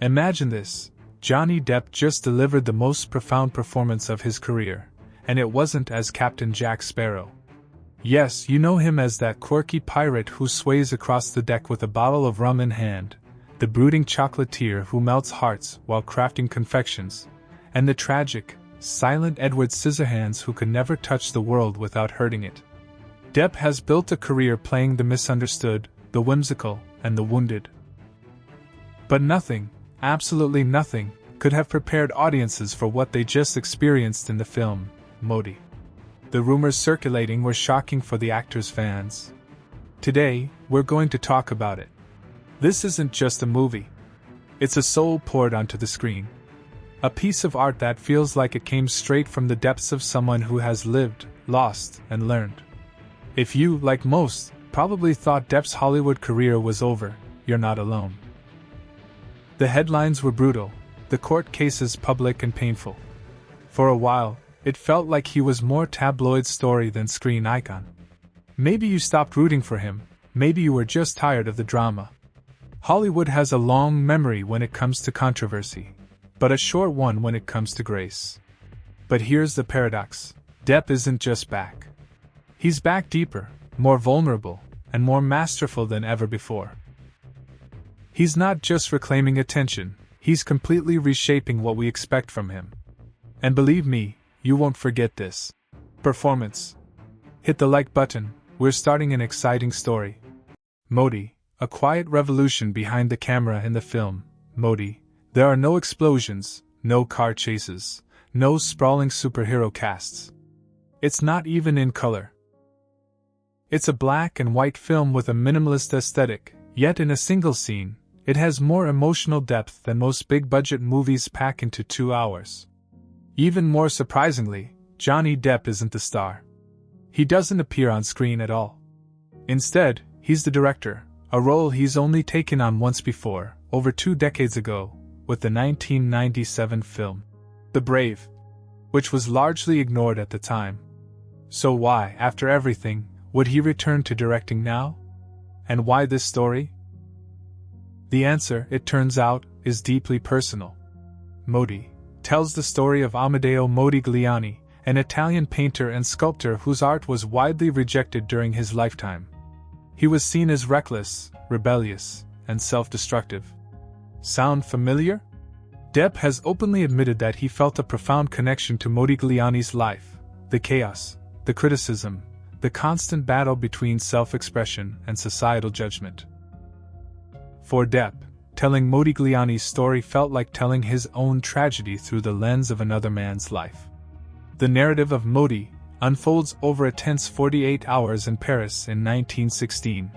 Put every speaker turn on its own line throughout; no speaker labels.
Imagine this: Johnny Depp just delivered the most profound performance of his career, and it wasn't as Captain Jack Sparrow. Yes, you know him as that quirky pirate who sways across the deck with a bottle of rum in hand, the brooding chocolatier who melts hearts while crafting confections, and the tragic, silent Edward Scissorhands who could never touch the world without hurting it. Depp has built a career playing the misunderstood, the whimsical, and the wounded. But nothing, absolutely nothing, could have prepared audiences for what they just experienced in the film, Modi. The rumors circulating were shocking for the actor's fans. Today, we're going to talk about it. This isn't just a movie. It's a soul poured onto the screen. A piece of art that feels like it came straight from the depths of someone who has lived, lost, and learned. If you, like most, probably thought Depp's Hollywood career was over, you're not alone. The headlines were brutal, the court cases public and painful. For a while, it felt like he was more tabloid story than screen icon. Maybe you stopped rooting for him, maybe you were just tired of the drama. Hollywood has a long memory when it comes to controversy, but a short one when it comes to grace. But here's the paradox: Depp isn't just back. He's back deeper, more vulnerable, and more masterful than ever before. He's not just reclaiming attention, he's completely reshaping what we expect from him. And believe me, you won't forget this. Performance. Hit the like button, we're starting an exciting story. Modi, a quiet revolution behind the camera in the film, Modi. There are no explosions, no car chases, no sprawling superhero casts. It's not even in color. It's a black and white film with a minimalist aesthetic, yet in a single scene, it has more emotional depth than most big-budget movies pack into 2 hours. Even more surprisingly, Johnny Depp isn't the star. He doesn't appear on screen at all. Instead, he's the director, a role he's only taken on once before, over 2 decades ago, with the 1997 film, The Brave, which was largely ignored at the time. So why, after everything, would he return to directing now? And why this story? The answer, it turns out, is deeply personal. Modi tells the story of Amedeo Modigliani, an Italian painter and sculptor whose art was widely rejected during his lifetime. He was seen as reckless, rebellious, and self-destructive. Sound familiar? Depp has openly admitted that he felt a profound connection to Modigliani's life, the chaos, the criticism, the constant battle between self-expression and societal judgment. For Depp, telling Modigliani's story felt like telling his own tragedy through the lens of another man's life. The narrative of Modi unfolds over a tense 48 hours in Paris in 1916.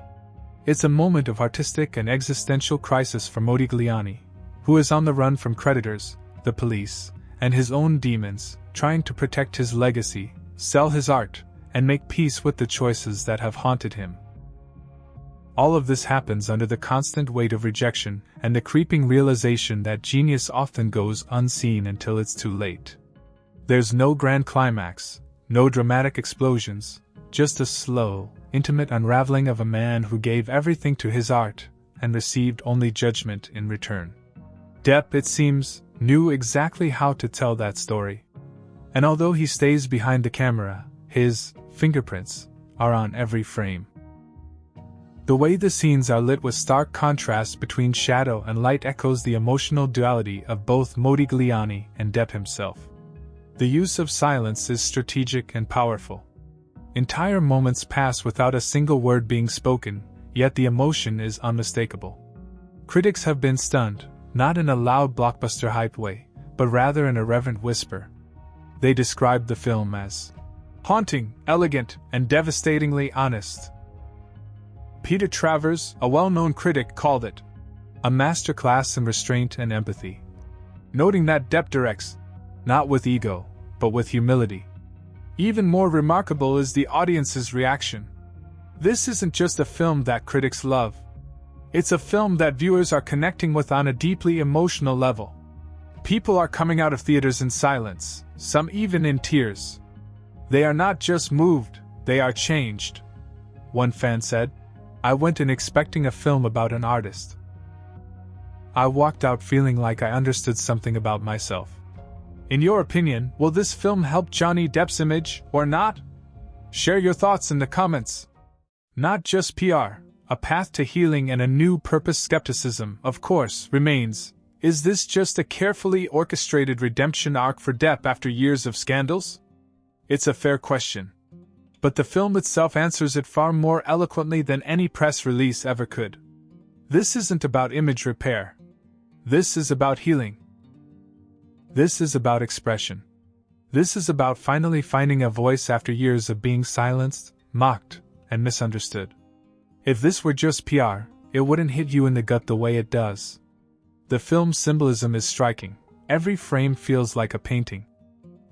It's a moment of artistic and existential crisis for Modigliani, who is on the run from creditors, the police, and his own demons, trying to protect his legacy, sell his art, and make peace with the choices that have haunted him. All of this happens under the constant weight of rejection and the creeping realization that genius often goes unseen until it's too late. There's no grand climax, no dramatic explosions, just a slow, intimate unraveling of a man who gave everything to his art and received only judgment in return. Depp, it seems, knew exactly how to tell that story. And although he stays behind the camera, his fingerprints are on every frame. The way the scenes are lit with stark contrast between shadow and light echoes the emotional duality of both Modigliani and Depp himself. The use of silence is strategic and powerful. Entire moments pass without a single word being spoken, yet the emotion is unmistakable. Critics have been stunned, not in a loud blockbuster hype way, but rather in a reverent whisper. They described the film as haunting, elegant, and devastatingly honest. Peter Travers, a well-known critic, called it a masterclass in restraint and empathy, noting that Depp directs not with ego, but with humility. Even more remarkable is the audience's reaction. This isn't just a film that critics love. It's a film that viewers are connecting with on a deeply emotional level. People are coming out of theaters in silence, some even in tears. They are not just moved, they are changed. One fan said, "I went in expecting a film about an artist. I walked out feeling like I understood something about myself. In your opinion, will this film help Johnny Depp's image, or not? Share your thoughts in the comments. Not just PR, a path to healing and a new purpose. Skepticism, of course, remains. Is this just a carefully orchestrated redemption arc for Depp after years of scandals? It's a fair question. But the film itself answers it far more eloquently than any press release ever could. This isn't about image repair. This is about healing. This is about expression. This is about finally finding a voice after years of being silenced, mocked, and misunderstood. If this were just PR, it wouldn't hit you in the gut the way it does. The film's symbolism is striking. Every frame feels like a painting.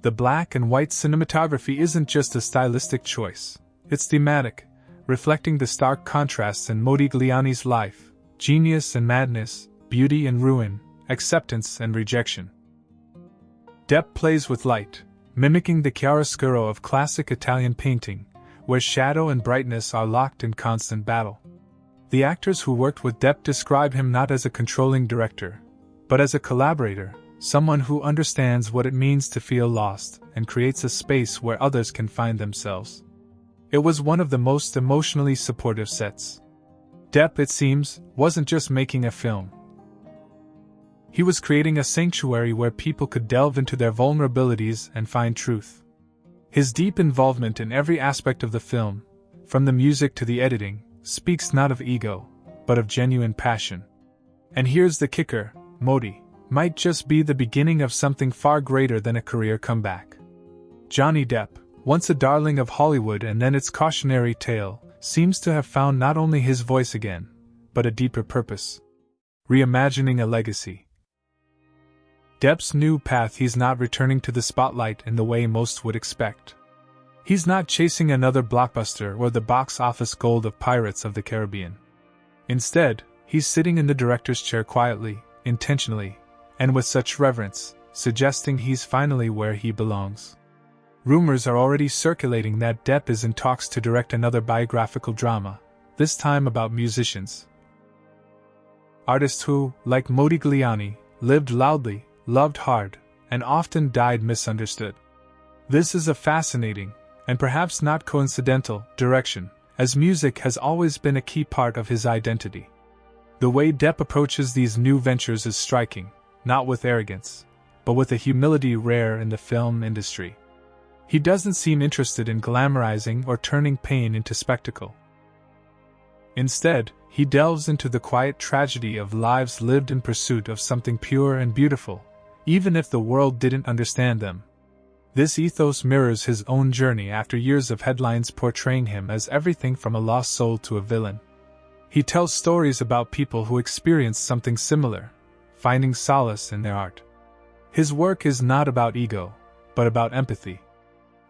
The black and white cinematography isn't just a stylistic choice. It's thematic, reflecting the stark contrasts in Modigliani's life: genius and madness, beauty and ruin, acceptance and rejection. Depp plays with light, mimicking the chiaroscuro of classic Italian painting, where shadow and brightness are locked in constant battle. The actors who worked with Depp describe him not as a controlling director, but as a collaborator, someone who understands what it means to feel lost and creates a space where others can find themselves. It was one of the most emotionally supportive sets. Depp, it seems, wasn't just making a film. He was creating a sanctuary where people could delve into their vulnerabilities and find truth. His deep involvement in every aspect of the film, from the music to the editing, speaks not of ego, but of genuine passion. And here's the kicker: Modi might just be the beginning of something far greater than a career comeback. Johnny Depp, once a darling of Hollywood and then its cautionary tale, seems to have found not only his voice again, but a deeper purpose: reimagining a legacy. Depp's new path: he's not returning to the spotlight in the way most would expect. He's not chasing another blockbuster or the box office gold of Pirates of the Caribbean. Instead, he's sitting in the director's chair quietly, intentionally, and with such reverence, suggesting he's finally where he belongs. Rumors are already circulating that Depp is in talks to direct another biographical drama, this time about musicians. Artists who, like Modigliani, lived loudly, loved hard, and often died misunderstood. This is a fascinating, and perhaps not coincidental, direction, as music has always been a key part of his identity. The way Depp approaches these new ventures is striking, not with arrogance, but with a humility rare in the film industry. He doesn't seem interested in glamorizing or turning pain into spectacle. Instead, he delves into the quiet tragedy of lives lived in pursuit of something pure and beautiful, even if the world didn't understand them. This ethos mirrors his own journey after years of headlines portraying him as everything from a lost soul to a villain. He tells stories about people who experienced something similar, finding solace in their art. His work is not about ego, but about empathy.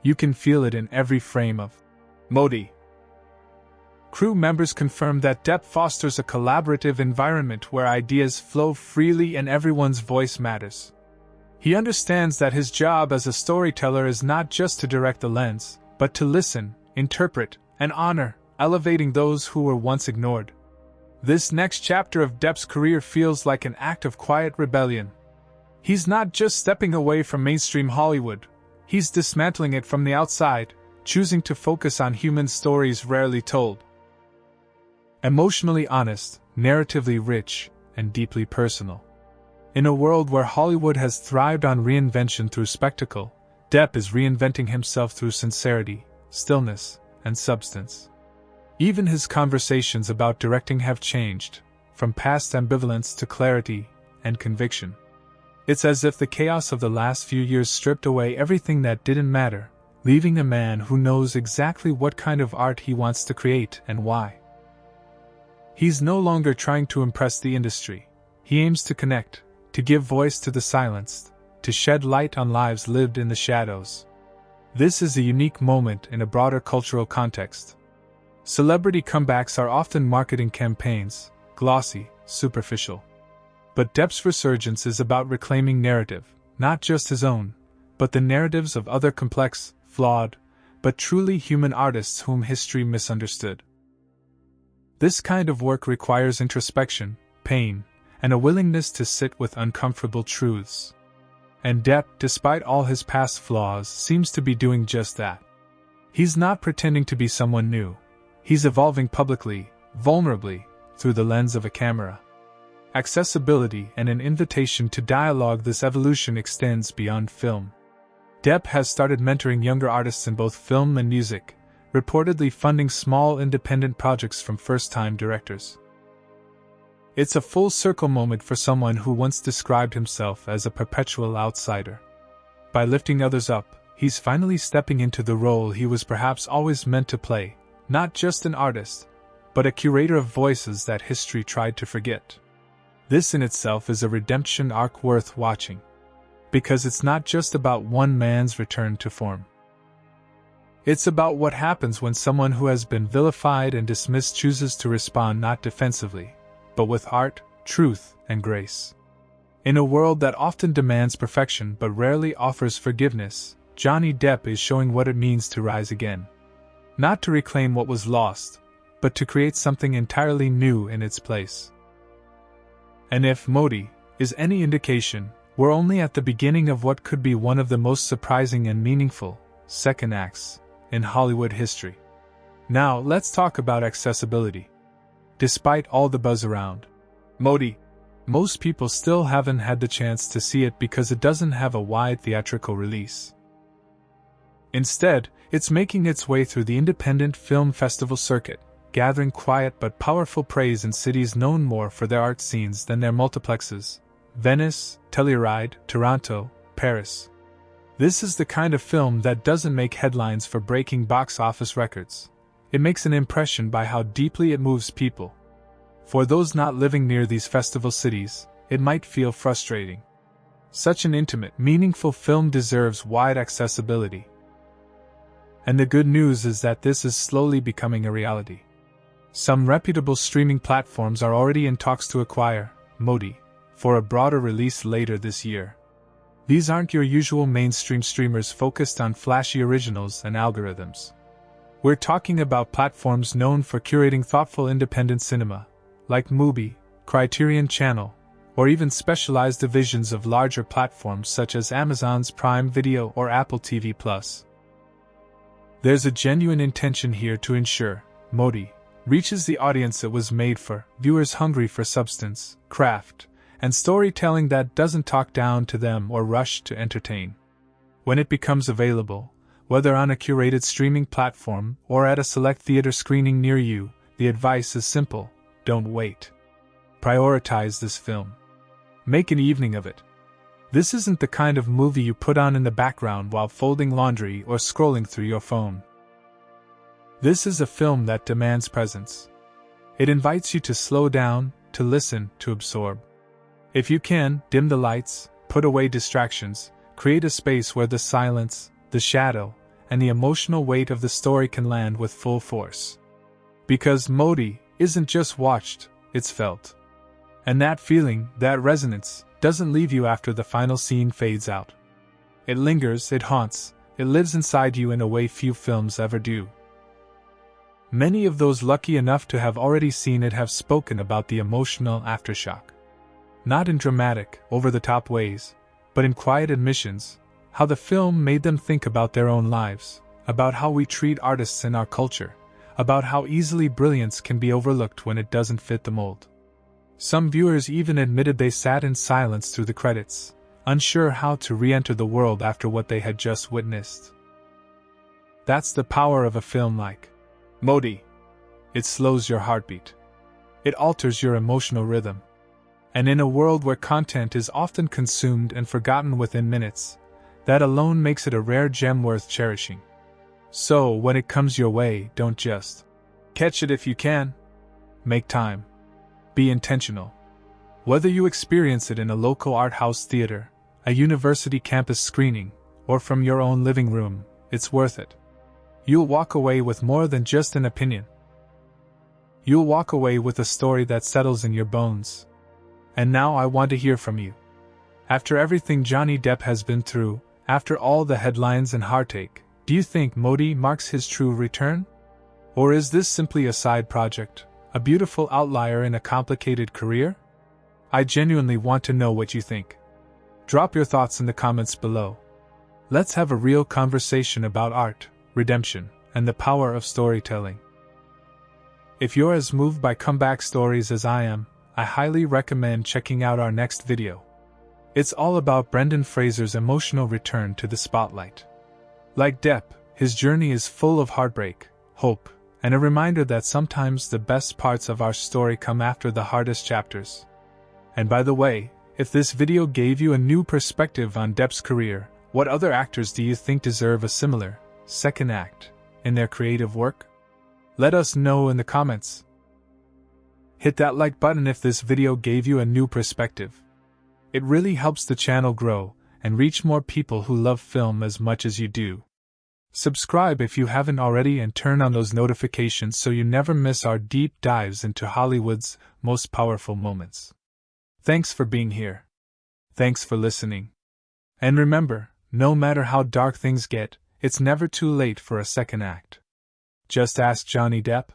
You can feel it in every frame of Modi. Crew members confirm that Depp fosters a collaborative environment where ideas flow freely and everyone's voice matters. He understands that his job as a storyteller is not just to direct the lens, but to listen, interpret, and honor, elevating those who were once ignored. This next chapter of Depp's career feels like an act of quiet rebellion. He's not just stepping away from mainstream Hollywood, he's dismantling it from the outside, choosing to focus on human stories rarely told. Emotionally honest, narratively rich, and deeply personal. In a world where Hollywood has thrived on reinvention through spectacle, Depp is reinventing himself through sincerity, stillness, and substance. Even his conversations about directing have changed, from past ambivalence to clarity and conviction. It's as if the chaos of the last few years stripped away everything that didn't matter, leaving a man who knows exactly what kind of art he wants to create and why. He's no longer trying to impress the industry. He aims to connect, to give voice to the silenced, to shed light on lives lived in the shadows. This is a unique moment in a broader cultural context. Celebrity comebacks are often marketing campaigns, glossy, superficial. But Depp's resurgence is about reclaiming narrative, not just his own, but the narratives of other complex, flawed, but truly human artists whom history misunderstood. This kind of work requires introspection, pain, and a willingness to sit with uncomfortable truths. And Depp, despite all his past flaws, seems to be doing just that. He's not pretending to be someone new. He's evolving publicly, vulnerably, through the lens of a camera. Accessibility and an invitation to dialogue. This evolution extends beyond film. Depp has started mentoring younger artists in both film and music, reportedly funding small independent projects from first-time directors. It's a full-circle moment for someone who once described himself as a perpetual outsider. By lifting others up, he's finally stepping into the role he was perhaps always meant to play, not just an artist, but a curator of voices that history tried to forget. This in itself is a redemption arc worth watching, because it's not just about one man's return to form. It's about what happens when someone who has been vilified and dismissed chooses to respond not defensively, but with art, truth, and grace. In a world that often demands perfection but rarely offers forgiveness, Johnny Depp is showing what it means to rise again. Not to reclaim what was lost, but to create something entirely new in its place. And if Modi is any indication, we're only at the beginning of what could be one of the most surprising and meaningful second acts in Hollywood history. Now, let's talk about accessibility. Despite all the buzz around Modi, most people still haven't had the chance to see it because it doesn't have a wide theatrical release. Instead, it's making its way through the independent film festival circuit, gathering quiet but powerful praise in cities known more for their art scenes than their multiplexes: Venice, Telluride, Toronto, Paris. This is the kind of film that doesn't make headlines for breaking box office records. It makes an impression by how deeply it moves people. For those not living near these festival cities, it might feel frustrating. Such an intimate, meaningful film deserves wide accessibility. And the good news is that this is slowly becoming a reality. Some reputable streaming platforms are already in talks to acquire Modi for a broader release later this year. These aren't your usual mainstream streamers focused on flashy originals and algorithms. We're talking about platforms known for curating thoughtful independent cinema, like Mubi, Criterion Channel, or even specialized divisions of larger platforms such as Amazon's Prime Video or Apple TV+. There's a genuine intention here to ensure Modi reaches the audience it was made for, viewers hungry for substance, craft, and storytelling that doesn't talk down to them or rush to entertain. When it becomes available, whether on a curated streaming platform or at a select theater screening near you, the advice is simple: don't wait. Prioritize this film. Make an evening of it. This isn't the kind of movie you put on in the background while folding laundry or scrolling through your phone. This is a film that demands presence. It invites you to slow down, to listen, to absorb. If you can, dim the lights, put away distractions, create a space where the silence, the shadow, and the emotional weight of the story can land with full force. Because Modi isn't just watched, it's felt. And that feeling, that resonance, doesn't leave you after the final scene fades out. It lingers, it haunts, it lives inside you in a way few films ever do. Many of those lucky enough to have already seen it have spoken about the emotional aftershock. Not in dramatic, over-the-top ways, but in quiet admissions, how the film made them think about their own lives, about how we treat artists in our culture, about how easily brilliance can be overlooked when it doesn't fit the mold. Some viewers even admitted they sat in silence through the credits, unsure how to re-enter the world after what they had just witnessed. That's the power of a film like Modi. It slows your heartbeat. It alters your emotional rhythm. And in a world where content is often consumed and forgotten within minutes, that alone makes it a rare gem worth cherishing. So, when it comes your way, don't just catch it if you can. Make time. Be intentional. Whether you experience it in a local art house theater, a university campus screening, or from your own living room, it's worth it. You'll walk away with more than just an opinion. You'll walk away with a story that settles in your bones. And now I want to hear from you. After everything Johnny Depp has been through, after all the headlines and heartache, do you think Modi marks his true return? Or is this simply a side project, a beautiful outlier in a complicated career? I genuinely want to know what you think. Drop your thoughts in the comments below. Let's have a real conversation about art, redemption, and the power of storytelling. If you're as moved by comeback stories as I am, I highly recommend checking out our next video. It's all about Brendan Fraser's emotional return to the spotlight. Like Depp, his journey is full of heartbreak, hope, and a reminder that sometimes the best parts of our story come after the hardest chapters. And by the way, if this video gave you a new perspective on Depp's career, what other actors do you think deserve a similar second act in their creative work? Let us know in the comments. Hit that like button if this video gave you a new perspective. It really helps the channel grow and reach more people who love film as much as you do. Subscribe if you haven't already and turn on those notifications so you never miss our deep dives into Hollywood's most powerful moments. Thanks for being here. Thanks for listening. And remember, no matter how dark things get, it's never too late for a second act. Just ask Johnny Depp.